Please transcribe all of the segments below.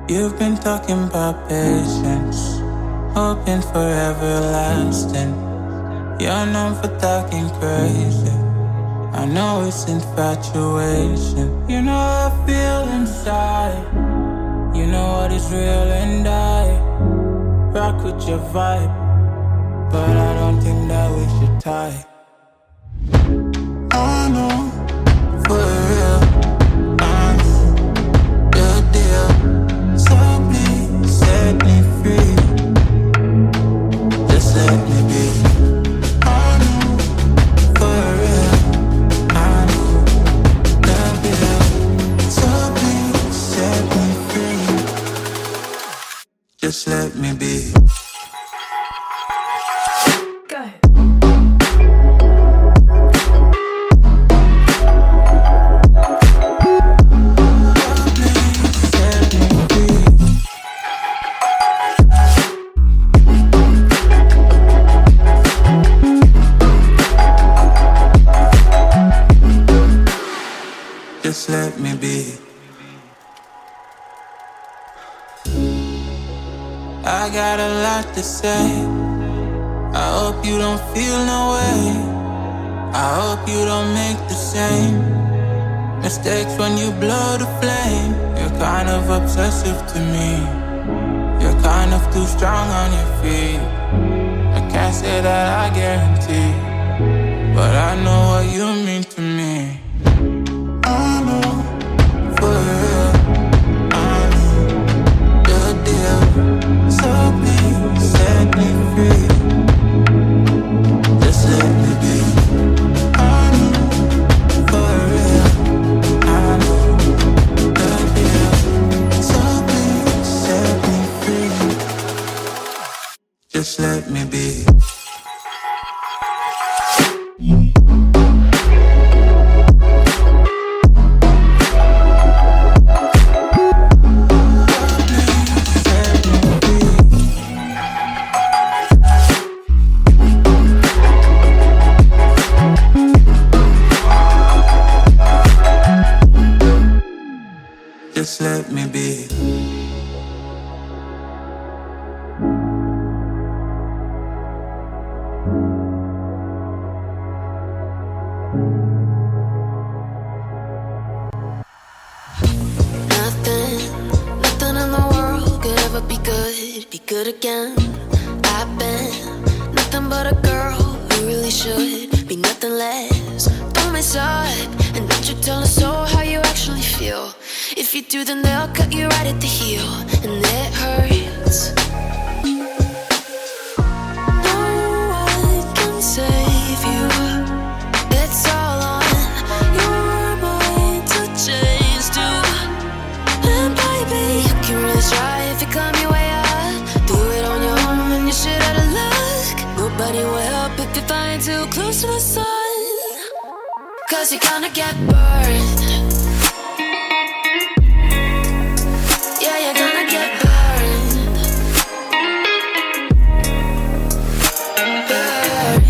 You've been talking about patience, hoping for everlasting. You're known for talking crazy. I know it's infatuation. You know how I feel inside. You know what is real and I rock with your vibe, but I don't think that we should tie. I know, for real, I know the deal. So please set me free. Just let me be. I know, for real, I know the deal. So please set me free. Just let me be. Just let me be. I got a lot to say. I hope you don't feel no way. I hope you don't make the same mistakes when you blow the flame. You're kind of obsessive to me. You're kind of too strong on your feet. I can't say that I guarantee, but I know what you mean to me. I know, for real, I know the deal. So please set me free. Just let me be. I know, for real, I know the deal. So please set me free. Just let me be. Just let me be. Nothing in the world could ever be good again. I've been nothing but a girl who really should be nothing less. Don't mess up and don't you tell us so how you actually feel. If you do, then they'll cut you right at the heel, and it hurts. No one can save you. It's all on your mind to change too. And baby, you can really try if you climb your way up. Do it on your own and you shit out of luck. Nobody will help if you're flying too close to the sun. 'Cause you're gonna get burned. Yeah, you're gonna get burned. Burned.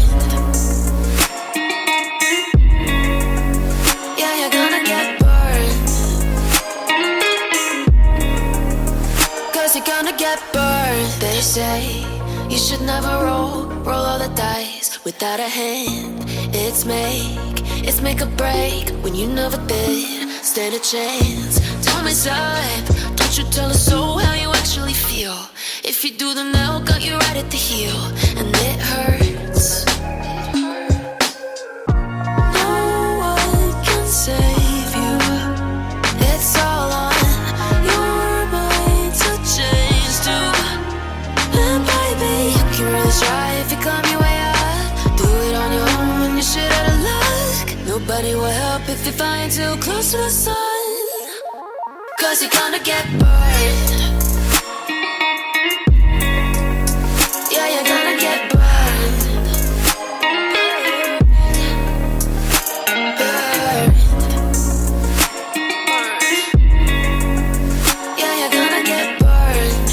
Yeah, you're gonna get burned. 'Cause you're gonna get burned. They say you should never roll all the dice without a hand. It's make or break when you never did stand a chance. Don't mess up, don't you tell us so how you actually feel. If you do, then they'll cut you right at the heel, and it hurts. No one can save you. It's all on your mind to change too. And baby, you can really try if you climb your way up. Do it on your own when you shit out of luck. Nobody will help if you're flying too close to the sun. 'Cause you're gonna get burned. Yeah, you're gonna get burned. Burned. Yeah, you're gonna get burned.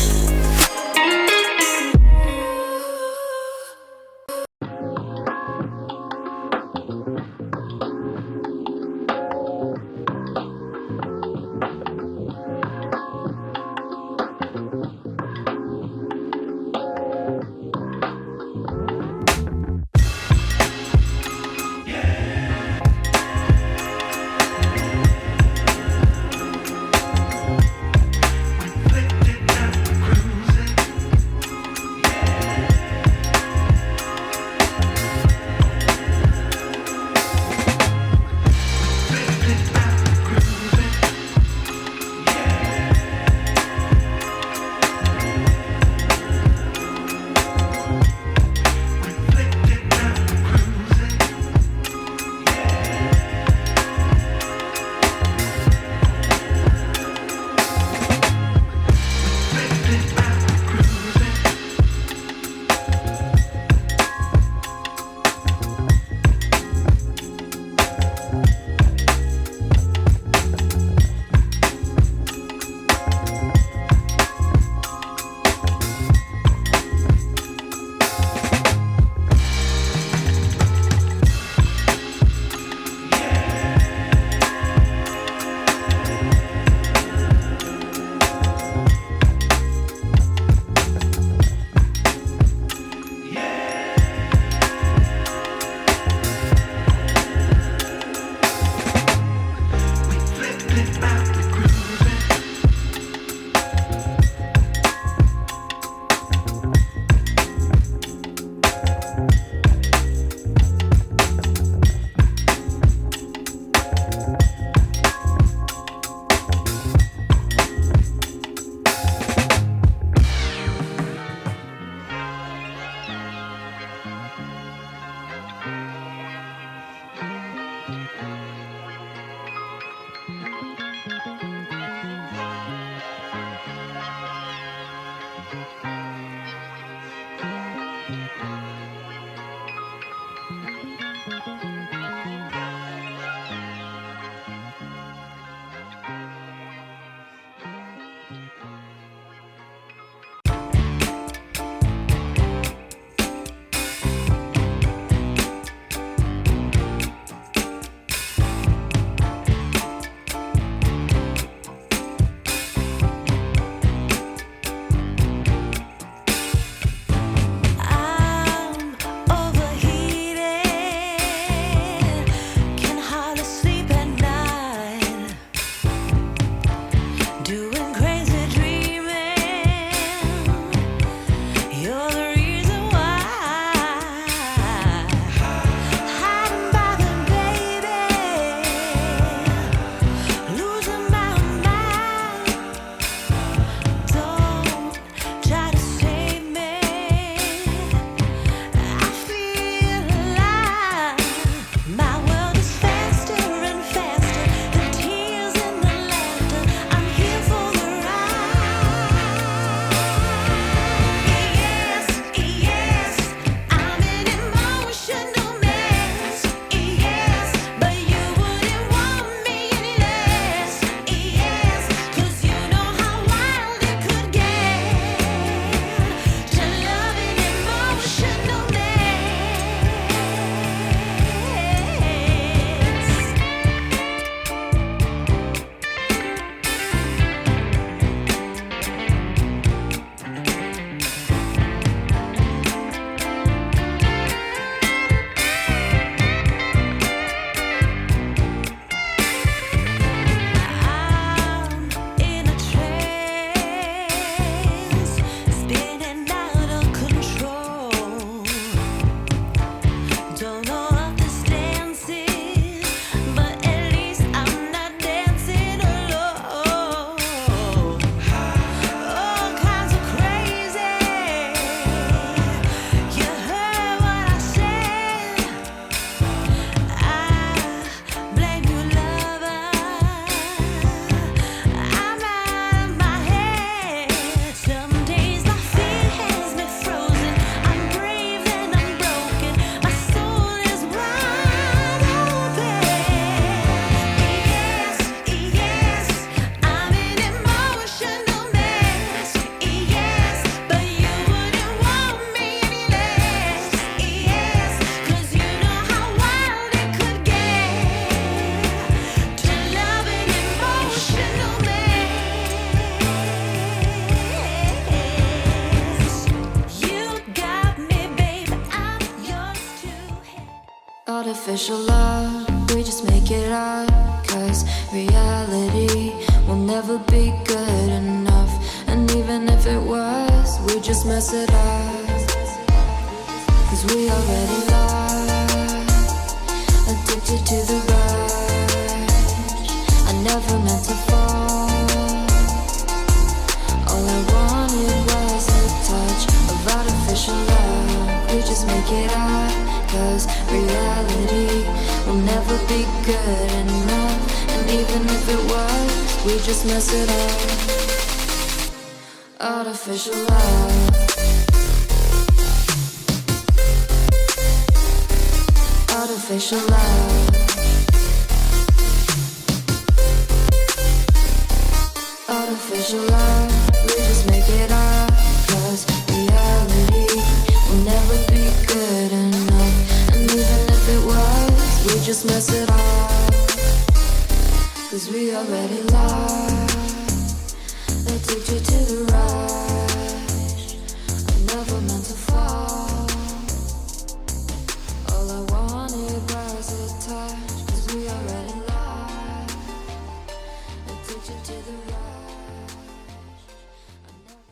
Artificial love, we just make it up. Cause reality will never be good enough. And even if it was, we just mess it up. Cause we already lost, addicted to the rush. I never meant to fall. All I wanted was a touch of artificial love. We just make it up. Cause reality will never be good enough. And even if it was, we just mess it up. Artificial love. Artificial love. Artificial love. We just make it up. Cause reality will never be good enough. And even if it was, we just mess it up. Cause we already lost, addicted to the rush. I never meant to fall. All I want